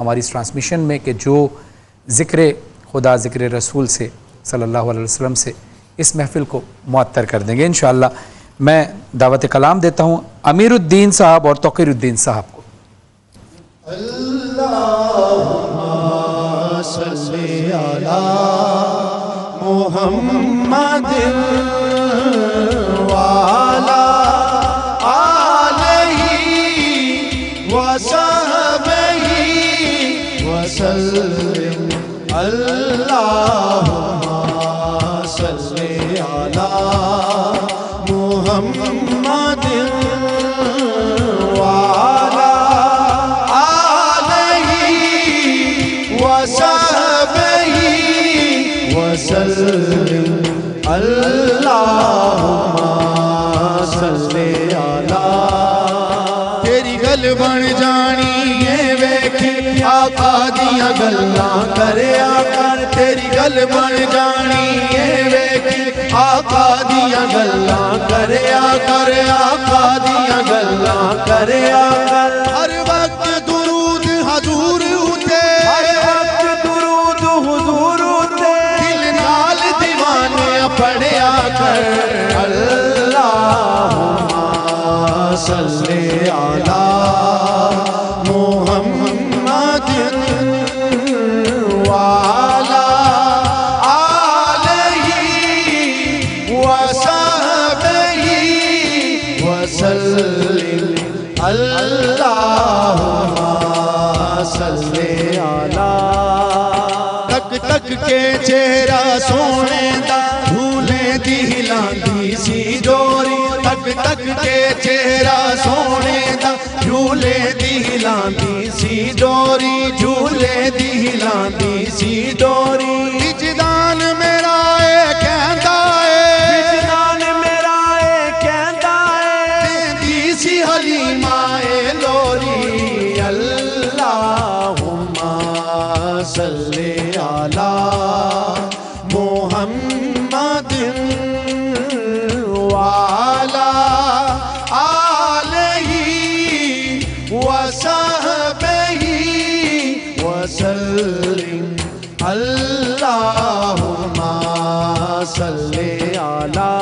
ہماری اس ٹرانسمیشن میں کہ جو ذکر خدا ذکر رسول سے صلی اللہ علیہ وسلم سے اس محفل کو معطر کر دیں گے انشاءاللہ. میں دعوت کلام دیتا ہوں امیر الدین صاحب اور توقیر الدین صاحب کو. اللہم صلی علی محمد وعلی آلہ وصحبہ وسلم. اللہم صلی علی محمد وعلی وسلم. اللہم صلی علی. تیری گل بن جانی ہے ویکھی آقا دیاں گلاں کریا کر. تیری گل بن جانی ہے ویکھی آقا دیاں گلاں کریا کر. آقا دیاں گلاں کریا کر. ہر وقت درود حضور اتے، ہر وقت درود حضور اتے، دل نال دیوانے پڑھیا کر. اللہم صلی علی محمد وعلی آلہ وصحبہ وسلم. اللہم صلی علی. تک تک کے چہرہ سونے دا جھولے دی ہلاندی سی ڈوری. تک تک کے چہرہ سونے دا جھولے دی ہلاندی سی ڈوری. جھولے دی ہلاندی سی ڈوری. وجدان میرا اے کہندا اے، وجدان میرا اے کہندا اے، دیندی سی حلیمہ اے لوری. اللہم صلی علی محمد وعلی آلہ وصحبہ وسلم. اللہم صلی علی.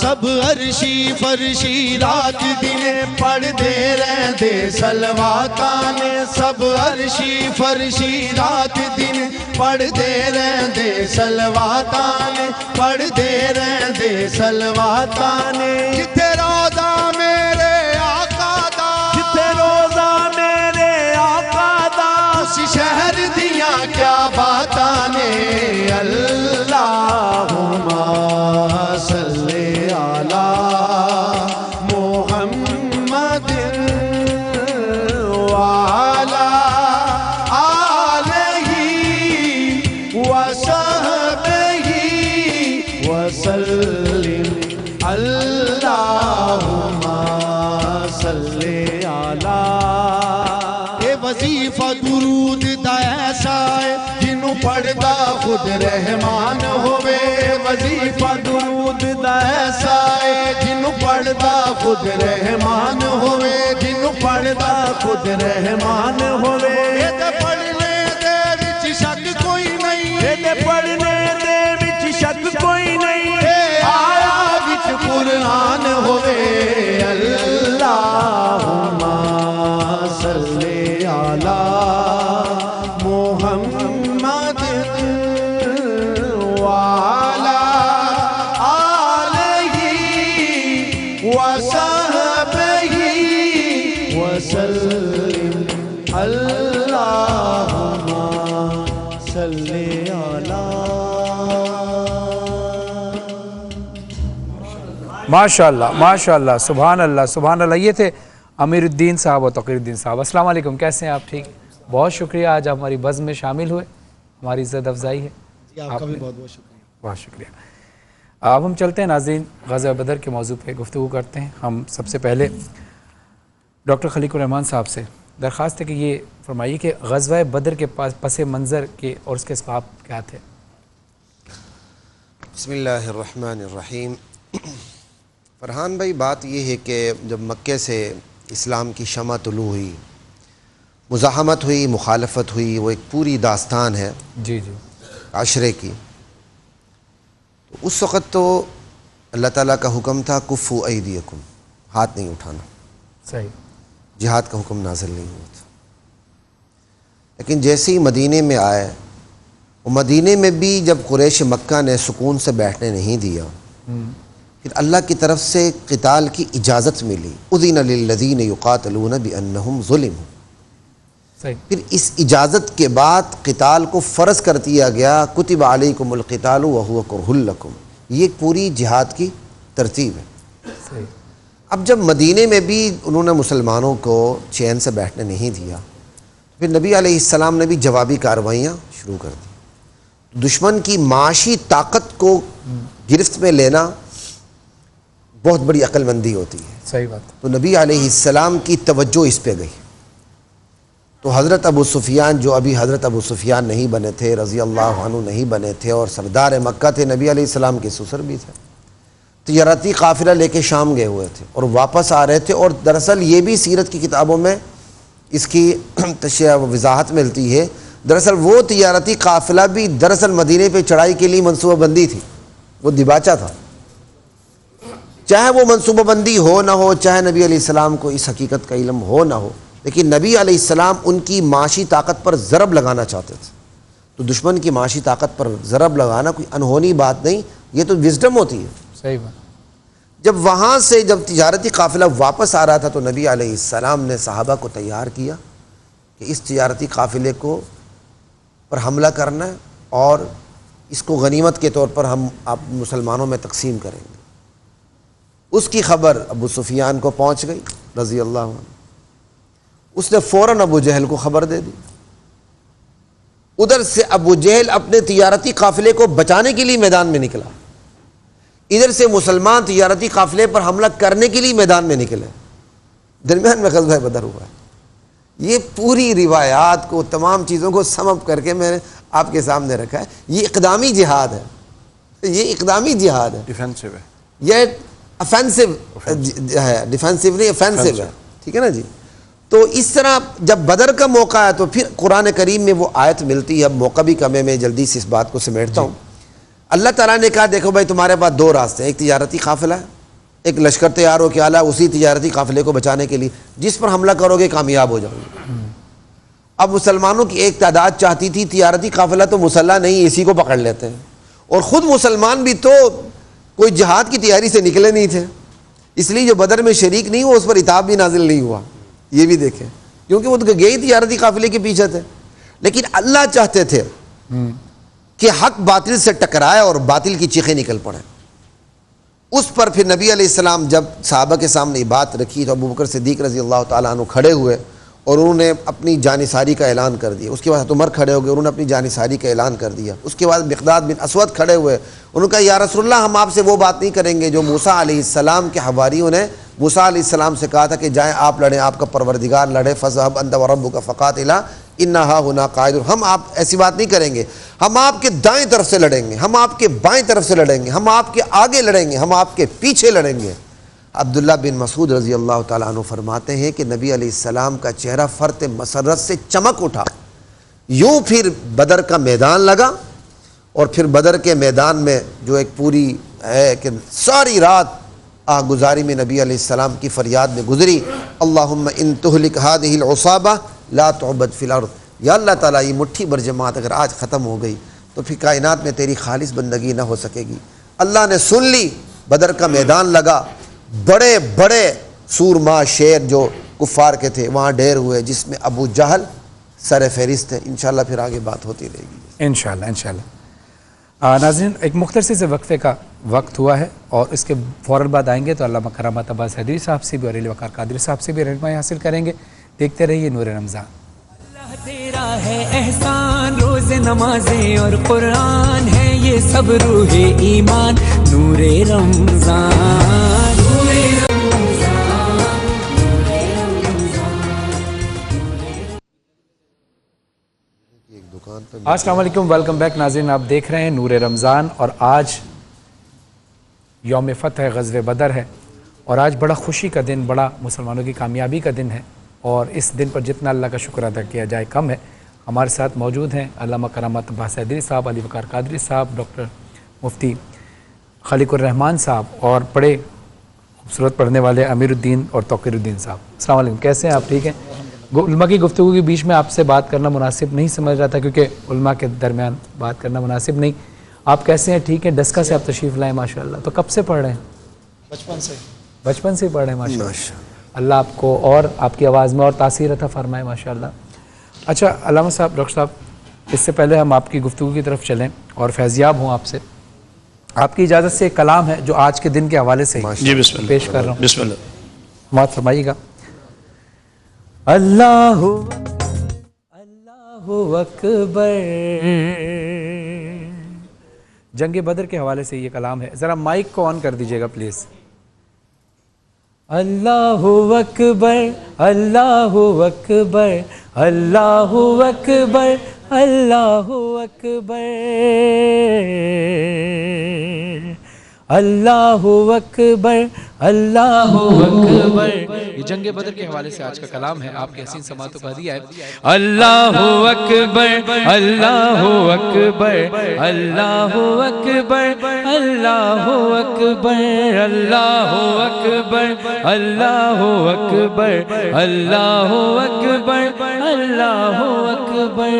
سب عرشی فرشی رات دن پڑھ دے رہندے سلواتانے. سب عرشی فرشی رات دن پڑھ دے رہندے سلواتانے. پڑھ دے رہندے سلواتانے. جتھے روضہ میرے آقا دا، جتھے روضہ میرے آقا دا، اس شہر دیاں کیا باتاں نے. اللہم صلی علی محمد وعلی آلہ وصحبہ وسلم. اللہم صلی علی. اے وظیفہ درود دا ایسا ہے جنوں پڑھدا خود رحمان ہوئے. وظیفہ درود دا ایسا ہے جنوں پڑھدا خود رحمان ہوئے. جنوں پڑھدا خود رحمان ہوئے. اے تے پڑھنے دے وچ شک کوئی نہیں، اے تے پڑھنے دے وچ شک کوئی نہیں. آیا وچ قرآن ہوئے. اللہم صلی علی محمد وعلی آلہ وصحبہ وسلم. اللہم صلی علی. ماشاءاللہ ماشاءاللہ سبحان اللہ سبحان اللہ. یہ تھے امیر الدین صاحب اور توقیر الدین صاحب. السلام علیکم، کیسے ہیں آپ؟ ٹھیک. بہت شکریہ آج آپ ہماری بزم میں شامل ہوئے، ہماری عزت افزائی ہے. آپ کا بھی بہت بہت شکریہ. بہت شکریہ. اب ہم چلتے ہیں ناظرین، غزوہ بدر کے موضوع پہ گفتگو کرتے ہیں. ہم سب سے پہلے ڈاکٹر خلیق الرحمان صاحب سے درخواست ہے کہ یہ فرمائیے کہ غزوہ بدر کے پس منظر کے اور اس کے اسباب کیا تھے؟ بسم اللہ الرحمن الرحیم. فرحان بھائی، بات یہ ہے کہ جب مکے سے اسلام کی شمع طلوع ہوئی، مزاحمت ہوئی، مخالفت ہوئی، وہ ایک پوری داستان ہے جی جی عشرے کی. تو اس وقت تو اللہ تعالیٰ کا حکم تھا کفو ایدیکم، ہاتھ نہیں اٹھانا، صحیح. جہاد کا حکم نازل نہیں ہوا تھا. لیکن جیسے ہی مدینے میں آئے، وہ مدینے میں بھی جب قریش مکہ نے سکون سے بیٹھنے نہیں دیا، پھر اللہ کی طرف سے قتال کی اجازت ملی. اذن للذین یقاتلون بانہم ظلموا. صحیح. پھر اس اجازت کے بعد قتال کو فرض کر دیا گیا. کتب علیکم القتال وہو کرہ لکم. یہ پوری جہاد کی ترتیب ہے. صحیح. اب جب مدینے میں بھی انہوں نے مسلمانوں کو چین سے بیٹھنے نہیں دیا، پھر نبی علیہ السلام نے بھی جوابی کارروائیاں شروع کر دی. دشمن کی معاشی طاقت کو گرفت میں لینا بہت بڑی عقل مندی ہوتی ہے. صحیح بات. تو نبی علیہ السلام کی توجہ اس پہ گئی. تو حضرت ابو سفیان، جو ابھی حضرت ابو سفیان نہیں بنے تھے، رضی اللہ عنہ نہیں بنے تھے، اور سردار مکہ تھے، نبی علیہ السلام کے سسر بھی تھے، تجارتی قافلہ لے کے شام گئے ہوئے تھے اور واپس آ رہے تھے. اور دراصل یہ بھی سیرت کی کتابوں میں اس کی وضاحت ملتی ہے. دراصل وہ تجارتی قافلہ بھی دراصل مدینے پہ چڑھائی کے لیے منصوبہ بندی تھی، وہ دباچہ تھا. چاہے وہ منصوبہ بندی ہو نہ ہو، چاہے نبی علیہ السلام کو اس حقیقت کا علم ہو نہ ہو، لیکن نبی علیہ السلام ان کی معاشی طاقت پر ضرب لگانا چاہتے تھے. تو دشمن کی معاشی طاقت پر ضرب لگانا کوئی انہونی بات نہیں، یہ تو وزڈم ہوتی ہے. صحیح بات. جب وہاں سے جب تجارتی قافلہ واپس آ رہا تھا تو نبی علیہ السلام نے صحابہ کو تیار کیا کہ اس تجارتی قافلے کو پر حملہ کرنا ہے اور اس کو غنیمت کے طور پر ہم آپ مسلمانوں میں تقسیم کریں گے. اس کی خبر ابو سفیان کو پہنچ گئی رضی اللہ عنہ. اس نے فوراً ابو جہل کو خبر دے دی. ادھر سے ابو جہل اپنے تجارتی قافلے کو بچانے کے لیے میدان میں نکلا، ادھر سے مسلمان تجارتی قافلے پر حملہ کرنے کے لیے میدان میں نکلے. درمیان میں غزوہ بدر ہوا ہے. یہ پوری روایات کو، تمام چیزوں کو سم اپ کر کے میں نے آپ کے سامنے رکھا ہے. یہ اقدامی جہاد ہے، یہ اقدامی جہاد ہے، ڈیفینسو ہے، یہ افینسو ہے، ڈیفینسو نہیں افینسو ہے. ٹھیک ہے نا جی. تو اس طرح جب بدر کا موقع ہے تو پھر قرآن کریم میں وہ آیت ملتی ہے. اب موقع بھی کم ہے، میں جلدی سے اس بات کو سمیٹتا ہوں. اللہ تعالیٰ نے کہا دیکھو بھائی تمہارے پاس دو راستے ہیں، ایک تجارتی قافلہ ہے، ایک لشکر تیار ہو کے آلا اسی تجارتی قافلے کو بچانے کے لیے، جس پر حملہ کرو گے کامیاب ہو جاؤ گے. اب مسلمانوں کی ایک تعداد چاہتی تھی تجارتی قافلہ تو مسلح نہیں، اسی کو پکڑ لیتے ہیں، اور خود مسلمان بھی تو کوئی جہاد کی تیاری سے نکلے نہیں تھے، اس لیے جو بدر میں شریک نہیں ہوا اس پر عتاب بھی نازل نہیں ہوا. یہ بھی دیکھیں، کیونکہ وہ تو گئے تجارتی قافلے کے پیچھے تھے. لیکن اللہ چاہتے تھے کہ حق باطل سے ٹکرائے اور باطل کی چیخیں نکل پڑیں. اس پر پھر نبی علیہ السلام جب صحابہ کے سامنے یہ بات رکھی تو ابو بکر صدیق رضی اللہ تعالیٰ عنہ کھڑے ہوئے اور انہوں نے اپنی جانثاری کا اعلان کر دیا. اس کے بعد عمر کھڑے ہو گئے، انہوں نے اپنی جانثاری کا اعلان کر دیا. اس کے بعد مقداد بن اسود کھڑے ہوئے، انہوں نے کہا یا رسول اللہ ہم آپ سے وہ بات نہیں کریں گے جو موسیٰ علیہ السلام کے حواریوں نے موسیٰ علیہ السلام سے کہا تھا کہ جائیں آپ لڑیں، آپ کا پروردگار لڑے، فَاذْهَبْ أَنْتَ وَرَبُّكَ فَقَاتِلَا إِنَّا هَاهُنَا قَاعِدُونَ. ہم آپ ایسی بات نہیں کریں گے، ہم آپ کے دائیں طرف سے لڑیں گے، ہم آپ کے بائیں طرف سے لڑیں گے، ہم آپ کے آگے لڑیں گے، ہم آپ کے پیچھے لڑیں گے. عبداللہ بن مسعود رضی اللہ تعالیٰ عنہ فرماتے ہیں کہ نبی علیہ السلام کا چہرہ فرط مسرت سے چمک اٹھا. یوں پھر بدر کا میدان لگا، اور پھر بدر کے میدان میں جو ایک پوری ہے کہ ساری رات گزاری میں نبی علیہ السلام کی فریاد میں گزری، اللہم ان تہلک هذه العصابہ لا تعبد فی الارض. یا اللہ تعالیٰ یہ مٹھی بھر جماعت اگر آج ختم ہو گئی تو پھر کائنات میں تیری خالص بندگی نہ ہو سکے گی. اللہ نے سن لی، بدر کا میدان لگا، بڑے بڑے سورما شیر جو کفار کے تھے وہاں ڈھیر ہوئے، جس میں ابو جہل سر فہرست ہے. انشاءاللہ پھر آگے بات ہوتی رہے گی انشاءاللہ انشاءاللہ. ناظرین ایک مختصر سے وقفے کا وقت ہوا ہے اور اس کے فوراً بعد آئیں گے تو علامہ کرامت عباس حیدری صاحب سے بھی اور علی وقار قادری صاحب سے بھی رہنمائی حاصل کریں گے. دیکھتے رہیے نور رمضان. اللہ تیرا ہے احسان، روز نمازیں اور قرآن ہے یہ سب روح ایمان. نور رمضان، نور رمضان، نور رمضان. ایک دکان پہ. السلام علیکم، ویلکم بیک ناظرین. آپ دیکھ رہے ہیں نور رمضان اور آج یوم فتح غزوہ بدر ہے اور آج بڑا خوشی کا دن، بڑا مسلمانوں کی کامیابی کا دن ہے. اور اس دن پر جتنا اللہ کا شکر ادا کیا جائے کم ہے. ہمارے ساتھ موجود ہیں علامہ کرامت عباس حیدری صاحب، علی وقار قادری صاحب، ڈاکٹر مفتی خلیق الرحمان صاحب اور بڑے خوبصورت پڑھنے والے امیر الدین اور توقیر الدین صاحب. السلام علیکم، کیسے ہیں آپ؟ ٹھیک ہیں. علماء کی گفتگو کے بیچ میں آپ سے بات کرنا مناسب نہیں سمجھ رہا تھا کیونکہ علماء کے درمیان بات کرنا مناسب نہیں. آپ کیسے ہیں؟ ٹھیک ہیں. ڈسکا سے آپ تشریف لائیں ماشاءاللہ. تو کب سے پڑھ رہے ہیں؟ بچپن سے پڑھ رہے ہیں ماشاءاللہ. اللہ آپ کو اور آپ کی آواز میں اور تاثیر عطا فرمائے ماشاءاللہ. اچھا علامہ صاحب، ڈاکٹر صاحب، اس سے پہلے ہم آپ کی گفتگو کی طرف چلیں اور فیضیاب ہوں آپ سے، آپ کی اجازت سے ایک کلام ہے جو آج کے دن کے حوالے سے پیش کر رہا ہوں. بسم اللہ. بات فرمائیے گا. اللہ اکبر. جنگ بدر کے حوالے سے یہ کلام ہے. ذرا مائک کو آن کر دیجیے گا پلیز. اللہ اکبر، اللہ اکبر، اللہ اکبر، اللہ اکبر، اللہ اکبر، اللہ اکبر. یہ جنگ بدر کے حوالے سے آج کا کلام ہے، آپ کے حسین سماعتوں کا ہدیہ ہے. اللہ اکبر، اللہ اکبر، اللہ اکبر، اللہ اکبر، اللہ اکبر، اللہ اکبر، اللہ اکبر، اللہ اکبر.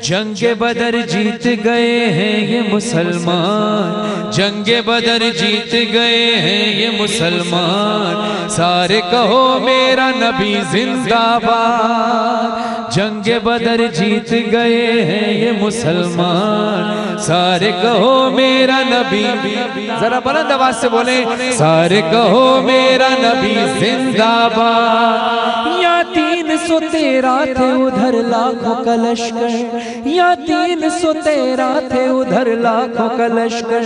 جنگ بدر جیت گئے ہیں یہ مسلمان، جنگ بدر جیت گئے ہیں یہ مسلمان، سارے کہو میرا نبی زندہ باد. جنگ بدر جیت گئے ہیں یہ مسلمان، سارے کہو میرا نبی، ذرا بلند آواز سے بولیں، سارے کہو میرا نبی زندہ باد. یا 313 تھے ادھر لاکھوں کا لشکر، یا 313 تھے ادھر لاکھوں کا لشکر،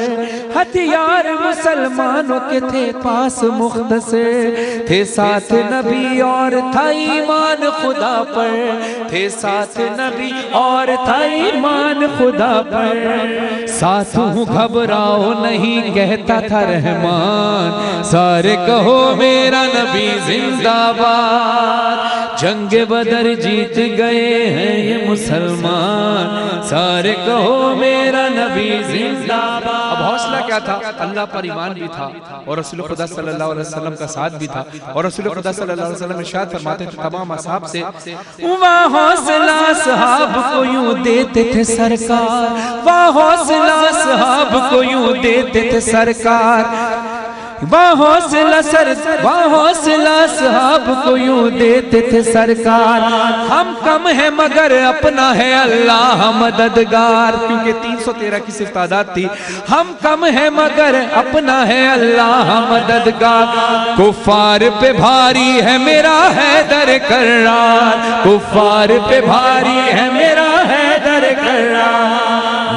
ہتھیار مسلمانوں کے تھے پاس مختصر، تھے ساتھ نبی اور تھا ایمان خدا پر، تھے ساتھ نبی اور تھا ایمان خدا پر. ساتھ ہوں گھبراؤ نہیں کہتا تھا رحمان، سارے کہو میرا نبی زندہ باد. جنگ بدر جیت گئے ہیں یہ مسلمان، سارے کہو میرا نبی زندہ باد. اب حوصلہ کیا تھا؟ اللہ پر ایمان بھی تھا اور رسول خدا صلی اللہ علیہ وسلم کا ساتھ بھی تھا، اور رسول خدا صلی اللہ علیہ وسلم ارشاد فرماتے تھے تمام اصحاب سے، وہاں حوصلہ اصحاب کو یوں دیتے تھے سرکار، وہاں حوصلہ اصحاب کو یوں دیتے تھے سرکار، وہاں حوصلہ اصحاب کو یوں دیتے تھے سرکار. ہم کم ہیں مگر اپنا ہے اللہ مددگار، کیونکہ 313 کی صرف تعداد تھی. ہم کم ہیں مگر اپنا ہے اللہ مددگار. کفار پہ بھاری ہے میرا حیدر کرار، کفار پہ بھاری ہے میرا حیدر کرار.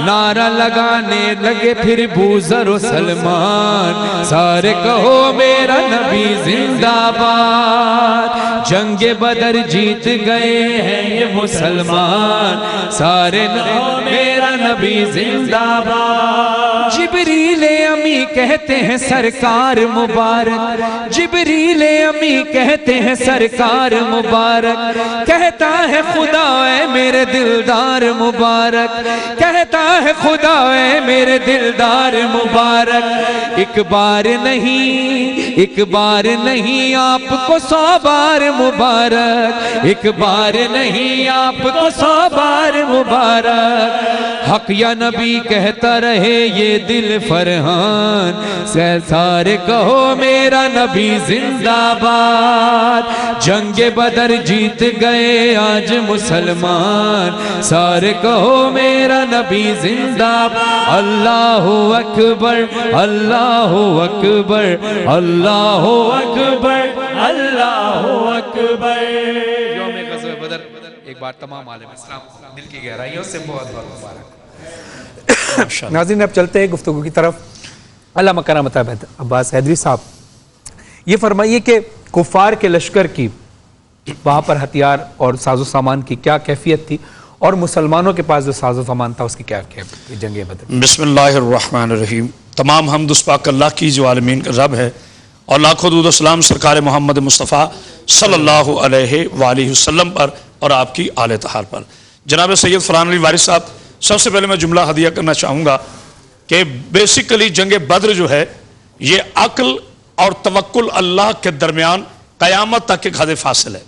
نعرہ لگانے لگے پھر بوذر و سلمان، سارے کہو میرا نبی زندہ باد. جنگ بدر جیت گئے ہیں یہ مسلمان، سارے کہو میرا نبی زندہ باد. جبریل امی کہتے ہیں سرکار مبارک، جبریل امی کہتے ہیں سرکار مبارک، کہتا ہے خدا اے میرے دلدار مبارک، کہتا ہے خدا اے میرے دلدار مبارک. ایک بار نہیں، ایک بار نہیں آپ کو 100 بار مبارک، ایک بار نہیں آپ کو 100 بار مبارک. حق یا نبی کہتا رہے یہ دل فرحان، سارے کہو میرا نبی زندہ باد. جنگ بدر جیت گئے آج مسلمان، سارے کہو میرا نبی زندہ باد. اللہ اکبر، اللہ اکبر، اللہ اکبر، اللہ اکبر. یوم غزوہ بدر ایک بار تمام عالم اسلام دل کی گہرائیوں سے بہت بہت مبارک. ناظرین اب چلتے ہیں گفتگو کی طرف. علامہ کرامت عباس حیدری صاحب، یہ فرمائیے کہ کفار کے لشکر کی وہاں پر ہتھیار اور ساز و سامان کی کیا کیفیت تھی، اور مسلمانوں کے پاس جو ساز و سامان تھا اس کی کیا کیفیت تھی جنگ بدر؟ بسم اللہ الرحمن الرحیم. تمام حمد اس پاک اللہ کی جو عالمین کا رب ہے، اور لاکھوں درود و سلام سرکار محمد مصطفیٰ صلی اللہ علیہ وآلہ وسلم پر اور آپ کی آل اطہار پر۔ جناب سید فرحان علی وارث صاحب، سب سے پہلے میں جملہ ہدیہ کرنا چاہوں گا کہ بیسیکلی جنگ بدر جو ہے یہ عقل اور توکل اللہ کے درمیان قیامت تک ایک حد فاصل ہے۔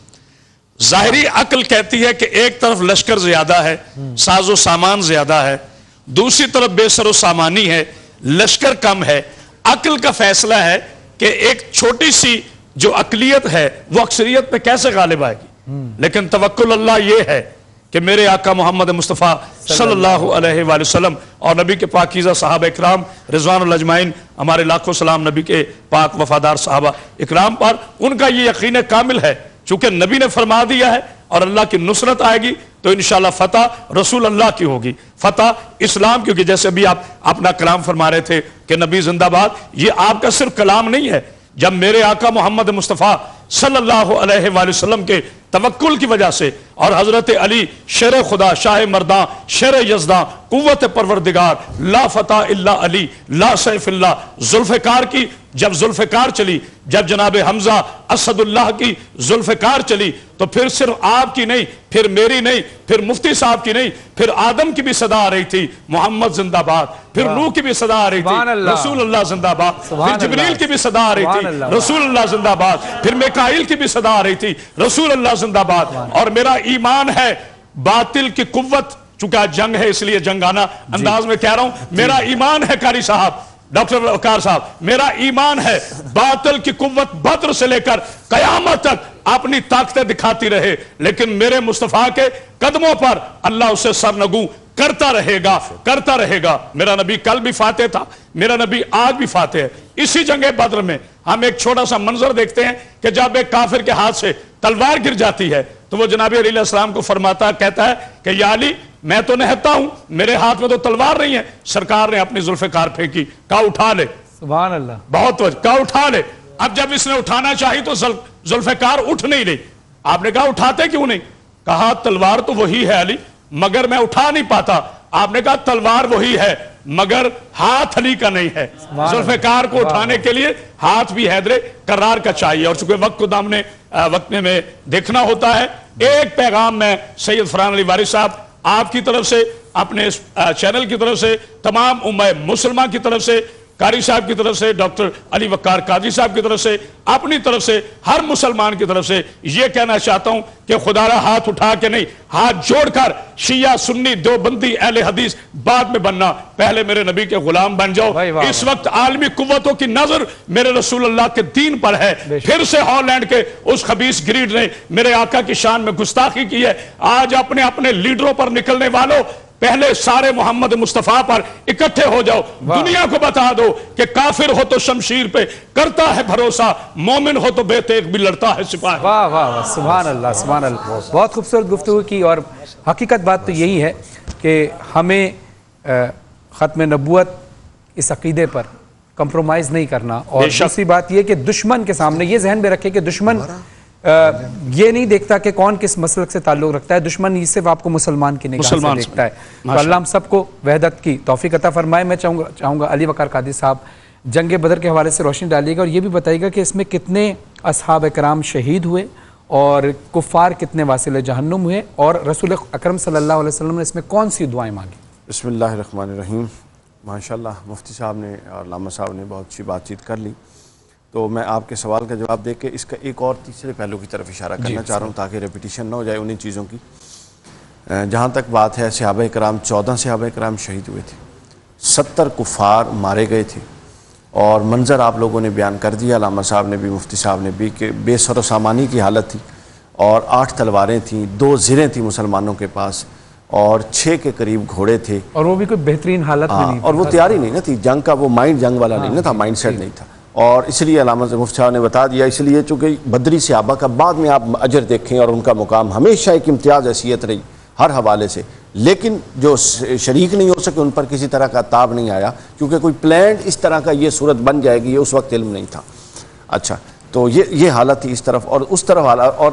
ظاہری عقل کہتی ہے کہ ایک طرف لشکر زیادہ ہے، ساز و سامان زیادہ ہے، دوسری طرف بے سر و سامانی ہے، لشکر کم ہے۔ عقل کا فیصلہ ہے کہ ایک چھوٹی سی جو اقلیت ہے وہ اکثریت پہ کیسے غالب آئے گی، لیکن توکل اللہ یہ ہے کہ میرے آقا محمد مصطفیٰ صلی اللہ علیہ وآلہ وسلم اور نبی کے پاکیزہ صحابہ اکرام رضوان اللہ اجمعین، ہمارے لاکھوں سلام نبی کے پاک وفادار صحابہ اکرام پر، ان کا یہ یقین کامل ہے چونکہ نبی نے فرما دیا ہے اور اللہ کی نصرت آئے گی تو انشاءاللہ فتح رسول اللہ کی ہوگی، فتح اسلام کی ہوگی۔ جیسے ابھی آپ اپنا کلام فرما رہے تھے کہ نبی زندہ باد، یہ آپ کا صرف کلام نہیں ہے، جب میرے آقا محمد مصطفیٰ صلی اللہ علیہ وآلہ وسلم کے توکل کی وجہ سے اور حضرت علی شیر خدا شاہ مرداں شیر یزداں قوت پروردگار لا فتح الا علی لا سیف اللہ ذوالفقار کی جب ذوالفقار چلی، جب جناب حمزہ اسد اللہ کی ذوالفقار چلی تو پھر صرف آپ کی نہیں، پھر میری نہیں، پھر مفتی صاحب کی نہیں، پھر آدم کی بھی صدا آ رہی تھی محمد زندہ باد، پھر نوح کی بھی صدا آ رہی تھی رسول اللہ زندہ باد، پھر جبریل کی بھی صدا آ رہی تھی رسول اللہ زندہ باد، پھر میکائیل کی بھی صدا آ رہی تھی رسول اللہ زندہ باد۔ اور میرا ایمان ہے باطل کی قوت، چونکہ آج جنگ ہے اس لیے جنگانہ انداز میں کہہ رہا ہوں، میرا ایمان ہے قاری صاحب ڈاکٹر وقار صاحب، میرا ایمان ہے باطل کی قوت بدر سے لے کر قیامت تک اپنی طاقتیں دکھاتی رہے، لیکن میرے مصطفیٰ کے قدموں پر اللہ اسے سرنگوں کرتا رہے گا، کرتا رہے گا۔ میرا نبی کل بھی فاتح تھا، میرا نبی آج بھی فاتح ہے۔ اسی جنگ بدر میں ہم ایک چھوٹا سا منظر دیکھتے ہیں کہ جب ایک کافر کے ہاتھ سے تلوار گر جاتی ہے تو وہ جناب علیہ السلام کو فرماتا کہتا ہے کہ یا علی میں تو نہتا ہوں، میرے ہاتھ میں تو تلوار نہیں ہے۔ سرکار نے اپنی ذوالفقار پھینکی، کہا اٹھا لے، سبحان اللہ، بہت وجہ، کہا اٹھا لے۔ اب جب اس نے اٹھانا چاہی تو ذوالفقار اٹھ نہیں رہی، آپ نے کہا اٹھاتے کیوں نہیں؟ کہا تلوار تو وہی ہے علی مگر میں اٹھا نہیں پاتا۔ آپ نے کہا تلوار وہی ہے مگر ہاتھ علی کا نہیں ہے، ذوالفقار کو اٹھانے کے لیے ہاتھ بھی حیدر کرار کا چاہیے۔ اور چونکہ وقت کو دامنے وقت میں دیکھنا ہوتا ہے، ایک پیغام میں سید فرحان علی وارث صاحب آپ کی طرف سے، اپنے چینل کی طرف سے، تمام امہ مسلمہ کی طرف سے، قاری صاحب کی طرف سے، ڈاکٹر علی وقار قادری صاحب کی طرف سے، اپنی طرف سے، ہر مسلمان کی طرف سے یہ کہنا چاہتا ہوں کہ خدا را ہاتھ اٹھا کے نہیں، ہاتھ جوڑ کر شیعہ سنی دیوبندی اہل حدیث بعد میں بننا، پہلے میرے نبی کے غلام بن جاؤ۔ اس وقت عالمی قوتوں کی نظر میرے رسول اللہ کے دین پر ہے۔ پھر سے ہالینڈ کے اس خبیث گریڈ نے میرے آقا کی شان میں گستاخی کی ہے۔ آج اپنے اپنے لیڈروں پر نکلنے والوں، پہلے سارے محمد مصطفیٰ پر اکٹھے ہو جاؤ، دنیا کو بتا دو کہ کافر ہو تو شمشیر پہ کرتا ہے بھروسہ، مومن ہو تو بے تیغ بھی لڑتا ہے سپاہی۔ واہ واہ واہ، سبحان اللہ سبحان اللہ، بہت خوبصورت گفتگو کی۔ اور حقیقت بات تو یہی ہے کہ ہمیں ختم نبوت اس عقیدے پر کمپرومائز نہیں کرنا، اور دوسری بات یہ کہ دشمن کے سامنے یہ ذہن میں رکھے کہ دشمن یہ نہیں دیکھتا کہ کون کس مسلک سے تعلق رکھتا ہے، دشمن یہ صرف آپ کو مسلمان کی نگاہ سے دیکھتا ہے۔ تو اللہ ہم سب کو وحدت کی توفیق عطا فرمائے۔ میں چاہوں گا علی وقار قادری صاحب جنگ بدر کے حوالے سے روشنی ڈالیے گا اور یہ بھی بتائیے گا کہ اس میں کتنے اصحاب کرام شہید ہوئے اور کفار کتنے واصل جہنم ہوئے، اور رسول اکرم صلی اللہ علیہ وسلم نے اس میں کون سی دعائیں مانگی؟ بسم اللہ الرحمن الرحیم۔ ماشاءاللہ مفتی صاحب نے اور علامہ صاحب نے بہت اچھی بات چیت کر لی، تو میں آپ کے سوال کا جواب دے کے اس کا ایک اور تیسرے پہلو کی طرف اشارہ کرنا چاہ رہا ہوں تاکہ ریپیٹیشن نہ ہو جائے انہی چیزوں کی۔ جہاں تک بات ہے صحابہ کرام، 14 صحابہ کرام شہید ہوئے تھے، 70 کفار مارے گئے تھے، اور منظر آپ لوگوں نے بیان کر دیا، علامہ صاحب نے بھی مفتی صاحب نے بھی، کہ بے سر و سامانی کی حالت تھی، اور 8 تلواریں تھیں، 2 زریں تھیں مسلمانوں کے پاس، اور 6 کے قریب گھوڑے تھے، اور وہ بھی کوئی بہترین حالت میں نہیں، اور وہ تیاری نہیں نہ تھی جنگ کا، وہ مائنڈ جنگ والا نہیں نہ تھا، مائنڈ سیٹ نہیں تھا۔ اور اس لیے علامہ مفتی صاحب نے بتا دیا، اس لیے چونکہ بدری صحابہ کا بعد میں آپ اجر دیکھیں اور ان کا مقام ہمیشہ ایک امتیاز حیثیت رہی ہر حوالے سے، لیکن جو شریک نہیں ہو سکے ان پر کسی طرح کا تاب نہیں آیا، کیونکہ کوئی پلانڈ اس طرح کا یہ صورت بن جائے گی یہ اس وقت علم نہیں تھا۔ اچھا، تو یہ حالت تھی اس طرف، اور اس طرف حالت، اور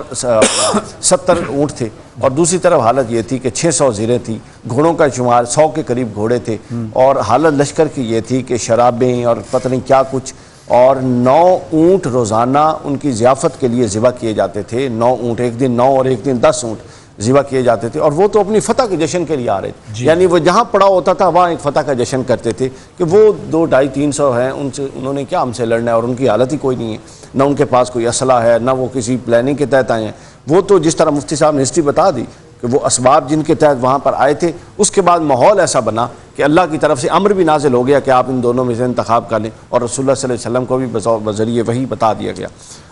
70 اونٹ تھے، اور دوسری طرف حالت یہ تھی کہ 600 زیریں تھی، گھوڑوں کا شمار 100 کے قریب گھوڑے تھے، اور حالت لشکر کی یہ تھی کہ شرابیں اور پتہ نہیں کیا کچھ اور 9 اونٹ روزانہ ان کی ضیافت کے لیے ذبح کیے جاتے تھے. 9 اونٹ، ایک دن 9 اور ایک دن 10 اونٹ ذبح کیے جاتے تھے. اور وہ تو اپنی فتح کے جشن کے لیے آ رہے تھے. یعنی وہ جہاں پڑاؤ ہوتا تھا وہاں ایک فتح کا جشن کرتے تھے کہ وہ 200-250-300 ہیں، انہوں نے کیا ہم سے لڑنا ہے، اور ان کی حالت ہی کوئی نہیں ہے، نہ ان کے پاس کوئی اسلحہ ہے، نہ وہ کسی پلاننگ کے تحت آئے ہیں. وہ تو جس طرح مفتی صاحب نے ہسٹری بتا دی کہ وہ اسباب جن کے تحت وہاں پر آئے تھے، اس کے بعد ماحول ایسا بنا کہ اللہ کی طرف سے امر بھی نازل ہو گیا کہ آپ ان دونوں میں سے انتخاب کر لیں، اور رسول اللہ صلی اللہ علیہ وسلم کو بھی بذریعہ وحی بتا دیا گیا.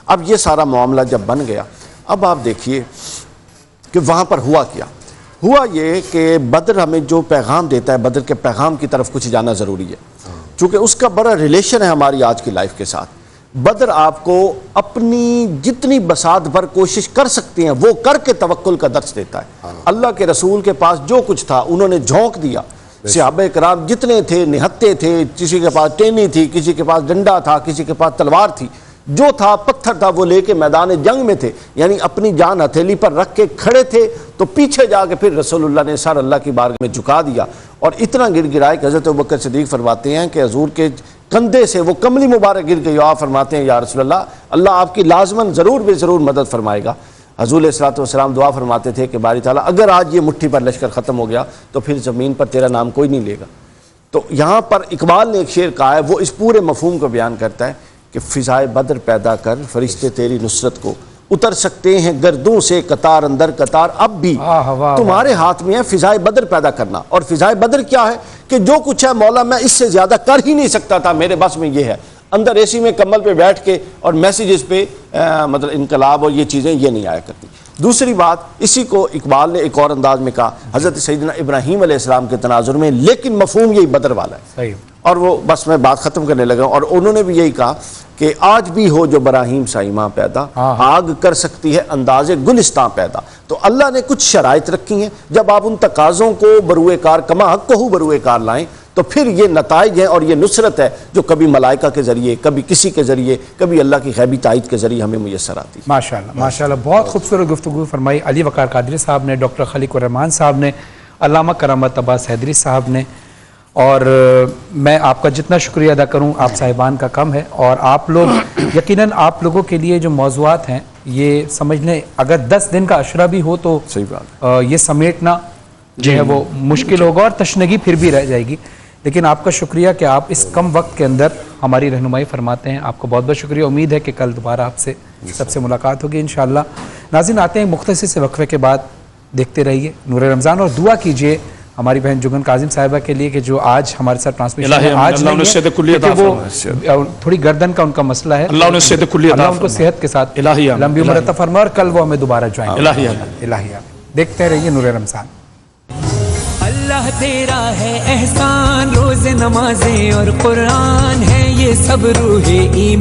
اب یہ سارا معاملہ جب بن گیا، اب آپ دیکھیے کہ وہاں پر ہوا کیا. ہوا یہ کہ بدر ہمیں جو پیغام دیتا ہے، بدر کے پیغام کی طرف کچھ جانا ضروری ہے، چونکہ اس کا بڑا ریلیشن ہے ہماری آج کی لائف کے ساتھ. بدر آپ کو اپنی جتنی بساط پر کوشش کر سکتے ہیں وہ کر کے توکل کا درس دیتا ہے. اللہ کے رسول کے پاس جو کچھ تھا انہوں نے جھونک دیا. صحابہ کرام جتنے تھے نہتے تھے، کسی کے پاس ٹینی تھی، کسی کے پاس ڈنڈا تھا، کسی کے پاس تلوار تھی، جو تھا پتھر تھا وہ لے کے میدان جنگ میں تھے. یعنی اپنی جان ہتھیلی پر رکھ کے کھڑے تھے. تو پیچھے جا کے پھر رسول اللہ نے سر اللہ کی بارگاہ میں جھکا دیا اور اتنا گر گرائے کہ حضرت ابوبکر صدیق فرماتے ہیں کہ حضور کے کندھے سے وہ کملی مبارک گر گئی. آپ فرماتے ہیں یا رسول اللہ، اللہ آپ کی لازماً ضرور بے ضرور مدد فرمائے گا. حضور علیہ الصلوۃ والسلام دعا فرماتے تھے کہ باری تعالیٰ اگر آج یہ مٹھی پر لشکر ختم ہو گیا تو پھر زمین پر تیرا نام کوئی نہیں لے گا. تو یہاں پر اقبال نے ایک شعر کہا ہے، وہ اس پورے مفہوم کو بیان کرتا ہے کہ فضائے بدر پیدا کر فرشتے تیری نصرت کو اتر سکتے ہیں گردوں سے قطار اندر قطار، اب بھی تمہارے ہاتھ میں ہے فضائے بدر پیدا کرنا. اور فضائے بدر کیا ہے کہ جو کچھ ہے مولا میں اس سے زیادہ کر ہی نہیں سکتا تھا، میرے بس میں یہ ہے. اندر اے سی میں کمبل پہ بیٹھ کے اور میسیجز پہ مطلب انقلاب اور یہ چیزیں یہ نہیں آیا کرتی. دوسری بات، اسی کو اقبال نے ایک اور انداز میں کہا حضرت سیدنا ابراہیم علیہ السلام کے تناظر میں، لیکن مفہوم یہی بدر والا ہے. صحیح. اور وہ بس میں بات ختم کرنے لگا، اور انہوں نے بھی یہی کہا کہ آج بھی ہو جو براہیم سا ایماں پیدا، آگ کر سکتی ہے انداز گلستاں پیدا. تو اللہ نے کچھ شرائط رکھی ہیں، جب آپ ان تقاضوں کو بروئے کار کما حق کو بروئے کار لائیں تو پھر یہ نتائج ہیں اور یہ نصرت ہے جو کبھی ملائکہ کے ذریعے، کبھی کسی کے ذریعے، کبھی اللہ کی غیبی تائید کے ذریعے ہمیں میسر آتی ہے. ماشاءاللہ ماشاءاللہ، بہت خوبصورت گفتگو فرمائی علی وقار قادری صاحب نے، ڈاکٹر خلیق الرحمان صاحب نے، علامہ کرامت عباس حیدری صاحب نے. اور میں آپ کا جتنا شکریہ ادا کروں آپ صاحبان کا کم ہے. اور آپ لوگ یقیناً آپ لوگوں کے لیے جو موضوعات ہیں یہ سمجھ لیں اگر 10 دن کا عشرہ بھی ہو تو یہ سمیٹنا جو ہے وہ مشکل ہوگا اور تشنگی پھر بھی رہ جائے گی. لیکن آپ کا شکریہ کہ آپ اس کم وقت کے اندر ہماری رہنمائی فرماتے ہیں. آپ کو بہت بہت شکریہ. امید ہے کہ کل دوبارہ آپ سے سب سے ملاقات ہوگی انشاءاللہ. ناظرین آتے ہیں مختصر سے وقفے کے بعد، دیکھتے رہیے نور رمضان اور دعا کیجئے ہماری بہن جگن کاظم صاحبہ کے لیے کہ جو آج ہمارے ساتھ ٹرانسمیشن آج وہ تھوڑی گردن کا ان کا مسئلہ ہے، اللہ ان کو صحت کے ساتھ لمبی عمر عطا فرمائے اور کل وہ ہمیں دوبارہ جوائن الہیہ. دیکھتے رہیے نور رمضان. اللہ تیرا ہے احسان، روز نمازیں اور قرآن ہے یہ سب روح ایمان.